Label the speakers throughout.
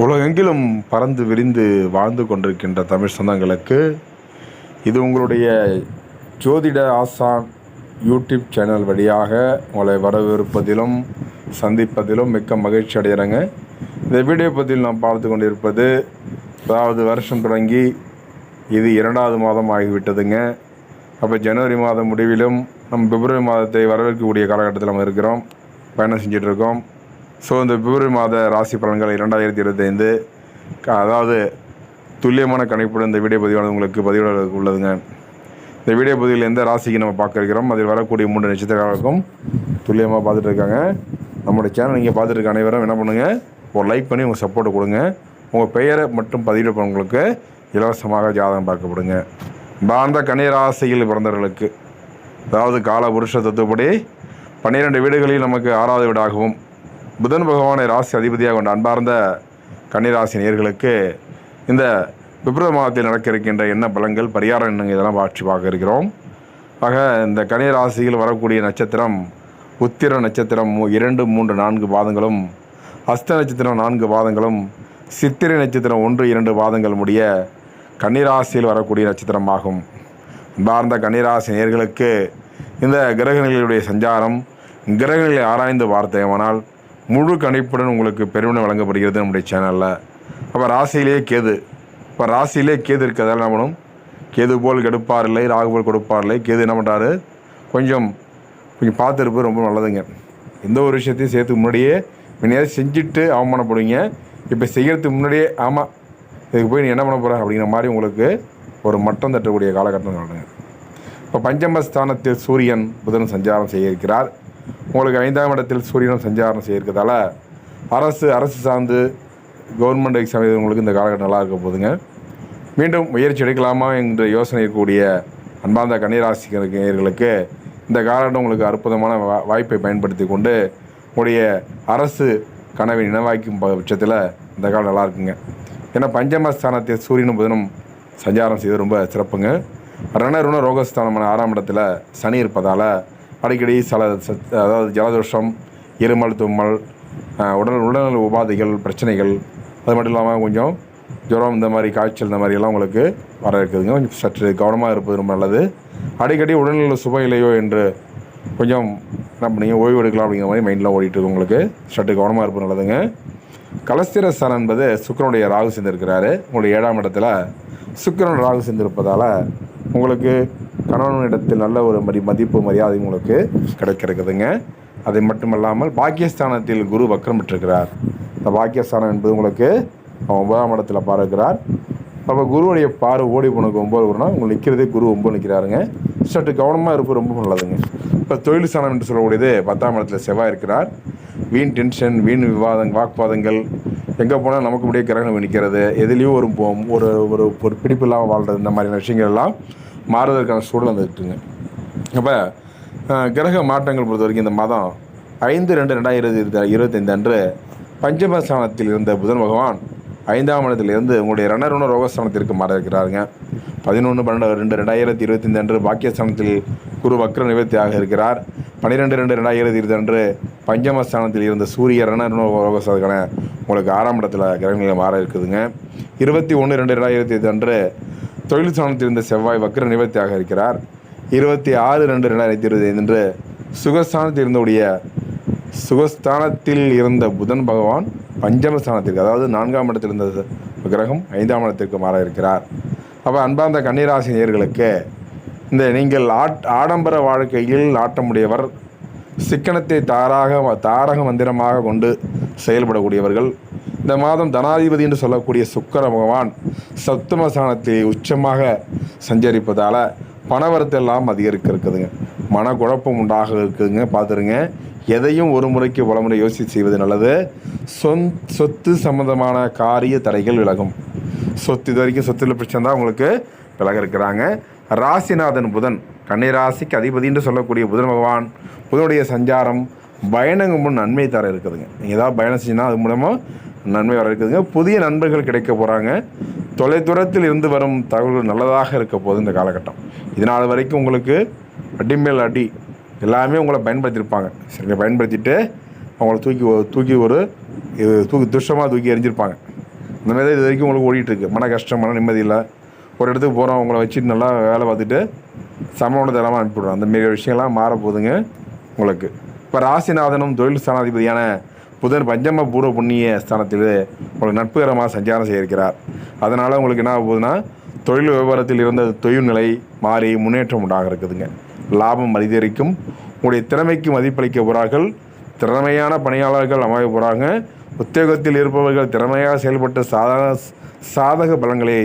Speaker 1: உலகெங்கிலும் பறந்து விரிந்து வாழ்ந்து கொண்டிருக்கின்ற தமிழ் சொந்தங்களுக்கு இது உங்களுடைய ஜோதிட ஆசான் யூடியூப் சேனல் வழியாக உங்களை வரவேற்பதிலும் சந்திப்பதிலும் மிக்க மகிழ்ச்சி அடைகிறேங்க. இந்த வீடியோ பதிவில் நாம் பார்த்து கொண்டிருப்பது, அதாவது வருஷம் தொடங்கி இது 2வது மாதம் ஆகிவிட்டதுங்க. அப்போ ஜனவரி மாதம் முடிவிலும் நம்ம பிப்ரவரி மாதத்தை வரவேற்கக்கூடிய காலகட்டத்தில் நம்ம இருக்கிறோம், பயணம் செஞ்சிட்ருக்கோம். ஸோ இந்த பிப்ரவரி மாத ராசி பலன்கள் 2025, அதாவது துல்லியமான கணிப்புடன் இந்த வீடியோ பதிவானது உங்களுக்கு பதிவிட உள்ளதுங்க. இந்த வீடியோ பதிவில் எந்த ராசிக்கு நம்ம பார்க்க இருக்கிறோம், அதில் வரக்கூடிய 3 நட்சத்திரங்களுக்கும் துல்லியமாக பார்த்துட்டு இருக்காங்க. நம்மளுடைய சேனல் நீங்கள் பார்த்துட்டு இருக்க அனைவரும் என்ன பண்ணுங்கள், ஒரு லைக் பண்ணி உங்கள் சப்போர்ட்டை கொடுங்க. உங்கள் பெயரை மட்டும் பதிவிட உங்களுக்கு இலவசமாக ஜாதகம் பார்க்கப்படுங்க. பாரத கன்னிராசியில் பிறந்தவர்களுக்கு, அதாவது கால புருஷ தத்துவப்படி 12 வீடுகளில் நமக்கு 6வது வீடாகவும் புதன் பகவானை ராசி அதிபதியாக கொண்ட அன்பார்ந்த கன்னிராசி நேயர்களுக்கு இந்த பிப்ரவரி மாதத்தில் நடக்க இருக்கின்ற என்ன பலன்கள், பரிகாரம் என்னங்க, இதெல்லாம் பார்க்க இருக்கிறோம். ஆக இந்த கன்னிராசியில் வரக்கூடிய நட்சத்திரம் உத்திர நட்சத்திரம் 2, 3, 4 பாதங்களும், அஸ்த நட்சத்திரம் 4 பாதங்களும், சித்திரை நட்சத்திரம் 1, 2 பாதங்கள் முடிய கன்னிராசியில் வரக்கூடிய நட்சத்திரமாகும். அன்பார்ந்த கன்னிராசி நேயர்களுக்கு இந்த கிரகநிலையுடைய சஞ்சாரம், கிரகநிலை ஆராய்ந்து பார்த்தேமானால் முழு கணிப்புடன் உங்களுக்கு பெருமை வழங்கப்படுகிறது நம்முடைய சேனலில். அப்போ ராசியிலே கேது, இப்போ ராசியிலே கேது இருக்கிறதால என்ன பண்ணும், கேது போல் கெடுப்பார் இல்லை, ராகு போல் கொடுப்பார் இல்லை. கேது என்ன பண்ணுறாரு, கொஞ்சம் பார்த்துருப்பது ரொம்ப நல்லதுங்க. எந்த ஒரு விஷயத்தையும் சேர்த்துக்கு முன்னாடியே முன்னாடியே செஞ்சுட்டு அவமானப்படுவீங்க. இப்போ செய்கிறதுக்கு முன்னாடியே ஆமாம் இதுக்கு போய் நீ என்ன பண்ண போகிற அப்படிங்கிற மாதிரி உங்களுக்கு ஒரு மட்டம் தட்டக்கூடிய காலகட்டம் நடக்குங்க. இப்போ பஞ்சமஸ்தானத்தில் சூரியன் புதன் சஞ்சாரம் செய்ய இருக்கிறார். உங்களுக்கு 5ஆம் இடத்தில் சூரியனும் சஞ்சாரம் செய்யிருக்கிறதால அரசு சார்ந்து கவர்மெண்ட் எக்ஸாம் உங்களுக்கு இந்த காலகட்டம் நல்லா இருக்க போதுங்க. மீண்டும் முயற்சி எடுக்கலாமா என்ற யோசனை இருக்கக்கூடிய அன்பார்ந்த கன்னிராசிகளுக்கு இந்த காலகட்டம் உங்களுக்கு அற்புதமான வாய்ப்பை பயன்படுத்தி கொண்டு உங்களுடைய அரசு கனவை நினைவாக்கும் பட்சத்தில் இந்த காலம் நல்லா இருக்குங்க. ஏன்னா பஞ்சமஸ்தானத்தில் சூரியனும் புதனும் சஞ்சாரம் செய்வது ரொம்ப சிறப்புங்க. ரண ரோகஸ்தானமான 6ஆம் இடத்துல சனி இருப்பதால் அடிக்கடி அதாவது ஜலதோஷம், இருமல், தும்மல், உடல்நல உபாதைகள், பிரச்சனைகள், அது மட்டும் இல்லாமல் கொஞ்சம் ஜுரம், இந்த மாதிரி காய்ச்சல், இந்த மாதிரியெல்லாம் உங்களுக்கு வர இருக்குதுங்க. கொஞ்சம் சற்று கவனமாக இருப்பது ரொம்ப நல்லது. அடிக்கடி உடல்நல சுப இல்லையோ என்று கொஞ்சம் என்ன பண்ணீங்க, ஓய்வு எடுக்கலாம் அப்படிங்கிற மாதிரி மைண்டில் ஓடிட்டு உங்களுக்கு சற்று கவனமாக இருப்பது நல்லதுங்க. கலஸ்திரஸ்தானம் என்பது சுக்கிரனுடைய ராகு சேர்ந்திருக்கிறாரு. உங்களுடைய 7ஆம் இடத்துல சுக்கிரன் ராகு சேர்ந்திருப்பதால் உங்களுக்கு கணவனிடத்தில் நல்ல ஒரு மதிப்பு மரியாதை உங்களுக்கு கிடைக்கிறதுங்க. அது மட்டுமல்லாமல் பாக்கியஸ்தானத்தில் குரு வக்ரம் பெற்றிருக்கிறார். இந்த பாக்கியஸ்தானம் என்பது உங்களுக்கு 9ஆம் இடத்துல பார்க்கிறார். அப்போ குருவுடைய பார்வை ஓடி போனக்கு 9 வரும்னா உங்களுக்கு நிற்கிறதே குரு 9 நிற்கிறாருங்க. சற்று கவனமாக இருப்பது ரொம்ப நல்லதுங்க. இப்போ தொழில் ஸ்தானம் என்று சொல்லக்கூடியது 10ஆம் இடத்துல செவ்வாய் இருக்கிறார். வீண் டென்ஷன், வீண் வாக்குவாதங்கள், எங்கே போனால் நமக்கு முடிய கிரகணம் நிற்கிறது, எதுலேயும் ஒரு ஒரு ஒரு பிடிப்பு இல்லாமல் வாழ்கிறது, இந்த மாதிரியான விஷயங்கள் எல்லாம் மாறுவதற்கான சூழல் வந்துட்டுங்க. அப்போ கிரக மாற்றங்கள் பொறுத்த வரைக்கும் இந்த மாதம் 5/2/2025 அன்று பஞ்சமஸ்தானத்தில் இருந்த புதன் பகவான் 5ஆம் இடத்திலிருந்து உங்களுடைய ரண ரோகஸ்தானத்திற்கு மாற இருக்கிறாருங்க. 11/12/2025 அன்று பாக்கியஸ்தானத்தில் குரு வக்ர நிவர்த்தியாக இருக்கிறார். 12/2/2025 அன்று பஞ்சமஸ்தானத்தில் இருந்த சூரிய ரண ரோகஸ்தானத்துக்கான உங்களுக்கு 6ஆம் இடத்துல கிரகநிலை மாற இருக்குதுங்க. 21/2/2025 அன்று தொழில் ஸ்தானத்தில் இருந்த செவ்வாய் வக்ர நிவர்த்தியாக இருக்கிறார். 26/2/2025 அன்று சுகஸ்தானத்தில் இருந்த புதன் பகவான் பஞ்சமஸ்தானத்திற்கு, அதாவது 4ஆம் இடத்தில் இருந்த கிரகம் 5ஆம் இடத்திற்கு மாற இருக்கிறார். அப்போ அன்பார்ந்த கன்னிராசி நேயர்களுக்கு இந்த நீங்கள் ஆடம்பர வாழ்க்கையில் நாட்டமுடையவர், சிக்கனத்தை தாரக மந்திரமாக கொண்டு செயல்படக்கூடியவர்கள். இந்த மாதம் தனாதிபதி என்று சொல்லக்கூடிய சுக்கிர பகவான் சப்தமஸ்தானத்தை உச்சமாக சஞ்சரிப்பதால் பணவரத்தெல்லாம் அதிகரிக்க இருக்குதுங்க. மனக்குழப்பம் உண்டாக இருக்குதுங்க. பார்த்துருங்க, எதையும் ஒரு முறைக்கு பல முறை யோசித்து செய்வது நல்லது. சொத்து சம்பந்தமான காரிய தடைகள் விலகும். இது வரைக்கும் சொத்துல பிரச்சனை தான் உங்களுக்கு விலக இருக்கிறாங்க. ராசிநாதன் புதன், கன்னிராசிக்கு அதிபதி என்று சொல்லக்கூடிய புதன் பகவான், புதனுடைய சஞ்சாரம் பயணங்கள் முன் நன்மை தர இருக்குதுங்க. நீங்கள் ஏதாவது பயணம் செஞ்சுன்னா அது மூலமாக நன்மை வர இருக்குதுங்க. புதிய நண்பர்கள் கிடைக்க போகிறாங்க. தொலைதூரத்தில் இருந்து வரும் தகவல்கள் நல்லதாக இருக்க போகுது இந்த காலகட்டம். இதனால் வரைக்கும் உங்களுக்கு அடிமேல் அடி எல்லாமே உங்களை பயன்படுத்தியிருப்பாங்க. சரி, பயன்படுத்திட்டு அவங்கள தூக்கி துஷமாக தூக்கி எறிஞ்சிருப்பாங்க. இந்த மாதிரி தான் இது வரைக்கும் உங்களுக்கு ஓடிட்டுருக்கு. மன கஷ்டம், மன நிம்மதி இல்லை. ஒரு இடத்துக்கு போகிறோம், உங்களை வச்சுட்டு நல்லா வேலை பார்த்துட்டு சம்பளம் தரமாக அனுப்பிவிடுறோம். அந்தமாரி விஷயம்லாம் மாறப்போகுதுங்க உங்களுக்கு. இப்போ ராசிநாதனும் தொழில் ஸ்தானாதிபதியான புதன் பஞ்சம பூர்வ புண்ணிய ஸ்தானத்தில் உங்களுக்கு நட்புகரமாக சஞ்சாரம் செய்திருக்கிறார். அதனால் உங்களுக்கு என்ன ஆக போகுதுன்னா, தொழில் வியாபாரத்தில் இருந்த தொழில் நிலை மாறி முன்னேற்றம் உண்டாக இருக்குதுங்க. லாபம் அதிகரிக்கும். உங்களுடைய திறமைக்கு மதிப்பளிக்க போகிறார்கள். திறமையான பணியாளர்கள் அமைய போகிறாங்க. உத்தியோகத்தில் இருப்பவர்கள் திறமையாக செயல்பட்டு சாதக பலன்களை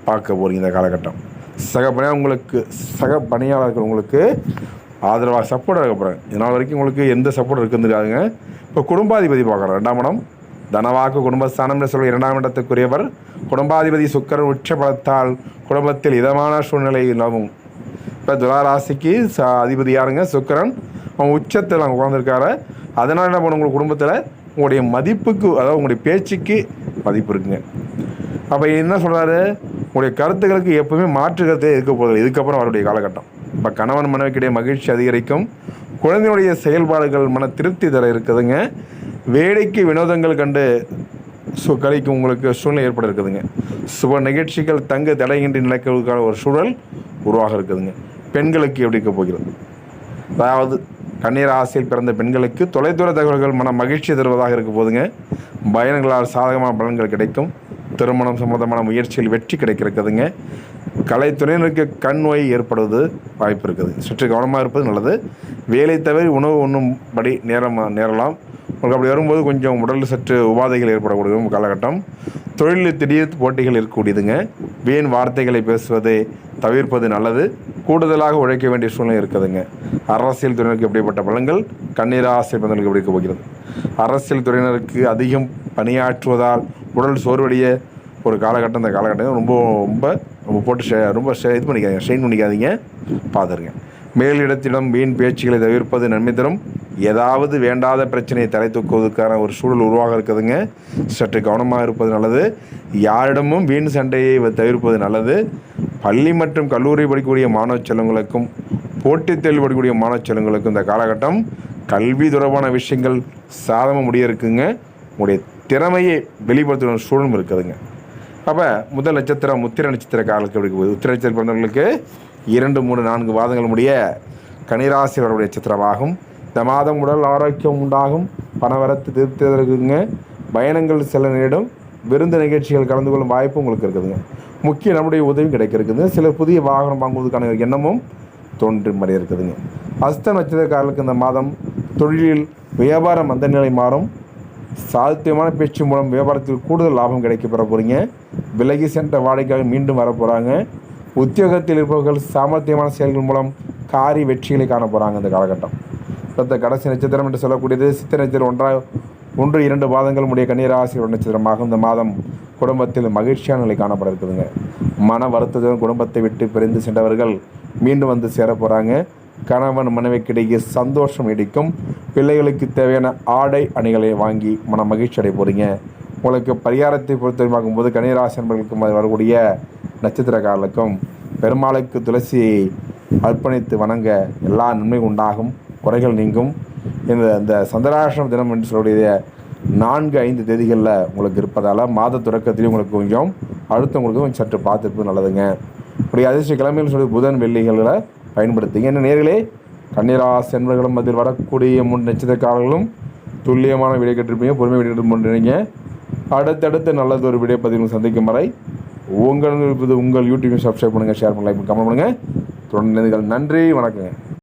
Speaker 1: பார்க்க போகிறீங்க. இந்த காலகட்டம் சக பணியாளர்கள் உங்களுக்கு ஆதரவாக சப்போர்ட் ஆக போகிறாங்க. இதனால் வரைக்கும் உங்களுக்கு எந்த சப்போர்ட் இருக்குதுக்காதுங்க. இப்போ குடும்பாதிபதி பார்க்குறோம். 2ஆம் இடம் தனவாக்கு குடும்பஸ்தானம் சொல்லி 2ஆம் இடத்துக்குரியவர். குடும்பாதிபதி சுக்கிரன் உச்ச பலத்தால் குடும்பத்தில் இதமான சூழ்நிலை நிலவும். இப்போ துளாராசிக்கு அதிபதி யாருங்க? சுக்கிரன். அவங்க உச்சத்தில் அவங்க உட்காந்துருக்காரு. அதனால் என்ன பண்ணும், உங்கள் குடும்பத்தில் உங்களுடைய மதிப்புக்கு, அதாவது உங்களுடைய பேச்சுக்கு மதிப்பு இருக்குங்க. அப்போ என்ன சொல்கிறாரு, உங்களுடைய கருத்துக்களுக்கு எப்போவுமே மாற்று கருத்தே இருக்க போதில்லை இதுக்கப்புறம் அவருடைய காலகட்டம். இப்போ கணவன் மனைவிக்கிடையே மகிழ்ச்சி அதிகரிக்கும். குழந்தையுடைய செயல்பாடுகள் மன திருப்தி தர இருக்குதுங்க. வேடிக்கை வினோதங்கள் கண்டு கழிக்கும் உங்களுக்கு சூழ்நிலை ஏற்பட இருக்குதுங்க. சுப நிகழ்ச்சிகள் தங்க தடையின்றி நிலைக்கிறதுக்கான ஒரு சூழல் உருவாக இருக்குதுங்க. பெண்களுக்கு எப்படி இருக்க போகிறது, அதாவது கன்னியர் ராசியில் பிறந்த பெண்களுக்கு தொலைதூர தகவல்கள் மன மகிழ்ச்சி தருவதாக இருக்க போதுங்க. பயணங்களால் சாதகமான பலன்கள் கிடைக்கும். திருமணம் சம்பந்தமான முயற்சியில் வெற்றி கிடைக்கிறதுங்க. கலைத்துறையினருக்கு கண் நோய் ஏற்படுவது வாய்ப்பு இருக்குது. சற்று கவனமாக இருப்பது நல்லது. வேலை தவிர உணவு உண்ணும்படி நேரலாம். உங்களுக்கு அப்படி வரும்போது கொஞ்சம் உடலில் சற்று உபாதைகள் ஏற்படக்கூடிய காலகட்டம். தொழிலில் திடீர் போட்டிகள் இருக்கக்கூடியதுங்க. வீண் வார்த்தைகளை பேசுவதை தவிர்ப்பது நல்லது. கூடுதலாக உழைக்க வேண்டிய சூழ்நிலை இருக்குதுங்க. அரசியல் துறையினருக்கு எப்படிப்பட்ட பலன்கள், கன்னிராசி பலன்களுக்கு எப்படி போகிறது. அரசியல் துறையினருக்கு அதிகம் பணியாற்றுவதால் உடல் சோர்வடைய ஒரு காலகட்டம். இந்த காலகட்டம் ரொம்ப ரொம்ப ரொம்ப போட்டு ரொம்ப இது பண்ணிக்காதீங்க, ஸ்ட்ரெயின் பண்ணிக்காதீங்க, பார்த்துருங்க. மேலிடத்திடம் வீண் பேச்சுகளை தவிர்ப்பது நன்மை தரும். ஏதாவது வேண்டாத பிரச்சனையை தலை தூக்குவதற்கான ஒரு சூழல் உருவாக இருக்குதுங்க. சற்று கவனமாக இருப்பது நல்லது. யாரிடமும் வீண் சண்டையை தவிர்ப்பது நல்லது. பள்ளி மற்றும் கல்லூரி படிக்கக்கூடிய மாணவ செல்வங்களுக்கும் போட்டித் தேர்வு படிக்கக்கூடிய மாணவ செல்வங்களுக்கும் இந்த காலகட்டம் கல்வி தொடர்பான விஷயங்கள் சாதமாக முடிய இருக்குங்க. உங்களுடைய திறமையை வெளிப்படுத்துகிற சூழலும் இருக்குதுங்க. அப்போ முதல் நட்சத்திரம் உத்திர நட்சத்திர காலத்துக்கு எப்படி போகுது. உத்திர நட்சத்திர பிறந்தவர்களுக்கு 2, 3, 4 மாதங்கள் முடிய கன்னிராசி வரக்கூடிய நட்சத்திரமாகும். இந்த மாதம் உடல் ஆரோக்கியம் உண்டாகும். பணவரத்து திருப்தி இருக்குங்க. பயணங்கள் செல்ல நேரிடும். விருந்து நிகழ்ச்சிகள் கலந்து கொள்ளும் வாய்ப்பு உங்களுக்கு இருக்குதுங்க. முக்கிய நம்முடைய உதவியும் கிடைக்கிறது. சிலர் புதிய வாகனம் வாங்குவதற்கான எண்ணமும் தோன்றி மாதிரி இருக்குதுங்க. அஸ்த நட்சத்திரக்காரர்களுக்கு இந்த மாதம் தொழிலில் வியாபாரம் மந்த நிலை மாறும். சாத்தியமான பேச்சு மூலம் வியாபாரத்தில் கூடுதல் லாபம் கிடைக்க பெற போகிறீங்க. விலகி சென்ற வாடிக்கையாளர்கள் மீண்டும் வர போகிறாங்க. உத்தியோகத்தில் இருப்பவர்கள் சாமர்த்தியமான செயல்கள் மூலம் காரி வெற்றிகளை காண போகிறாங்க இந்த காலகட்டம். இந்த கடைசி நட்சத்திரம் என்று சொல்லக்கூடியது சித்திரை நட்சத்திரம். 1, 2 பாதங்கள் உடைய கன்னிராசி நட்சத்திரமாகும். இந்த மாதம் குடும்பத்தில் மகிழ்ச்சியான நிலை காணப்பட இருக்குதுங்க. மன வருத்தத்துடன் குடும்பத்தை விட்டு பிரிந்து சென்றவர்கள் மீண்டும் வந்து சேர போகிறாங்க. கணவன் மனைவிக்கிடையே சந்தோஷம் நீடிக்கும். பிள்ளைகளுக்கு தேவையான ஆடை அணிகளை வாங்கி மன மகிழ்ச்சி அடைய போகிறீங்க. உங்களுக்கு பரிகாரத்தை பொறுத்தவரைக்கும் போது கன்னிராசி நண்பர்களுக்கும் வரக்கூடிய நட்சத்திரக்காரர்களுக்கும் பெருமாளுக்கு துளசி அர்ப்பணித்து வணங்க எல்லா நன்மை உண்டாகும், குறைகள் நீங்கும். இந்த சந்திராஷ்டம தினம் என்று சொல்லக்கூடிய 4, 5 தேதிகளில் உங்களுக்கு இருப்பதால் மாத தொடக்கத்திலேயும் உங்களுக்கு கொஞ்சம் அடுத்தவங்களுக்கு கொஞ்சம் சற்று பார்த்துருப்பது நல்லதுங்க. இப்படி அதிர்ஷ்ட கிழமையில் சொல்லி புதன் வெள்ளிகளில் பயன்படுத்திங்க. என்ன நேர்களே, கன்னிராசி என்பவர்களும் அதில் வரக்கூடிய 3 நட்சத்திரக்காரர்களும் துல்லியமான வீடியோ கேட்டிருப்பீங்க. பொறுமை வீடியோ கேட்டு அடுத்தடுத்து நல்லது ஒரு வீடியோ பதிவு சந்திக்கும் வரை உங்கள் யூடியூப் சப்ஸ்கிரைப் பண்ணுங்கள், ஷேர் பண்ணுங்கள், லைக் கமெண்ட் பண்ணுங்கள். தொடர்ந்து நன்றி, வணக்கங்க.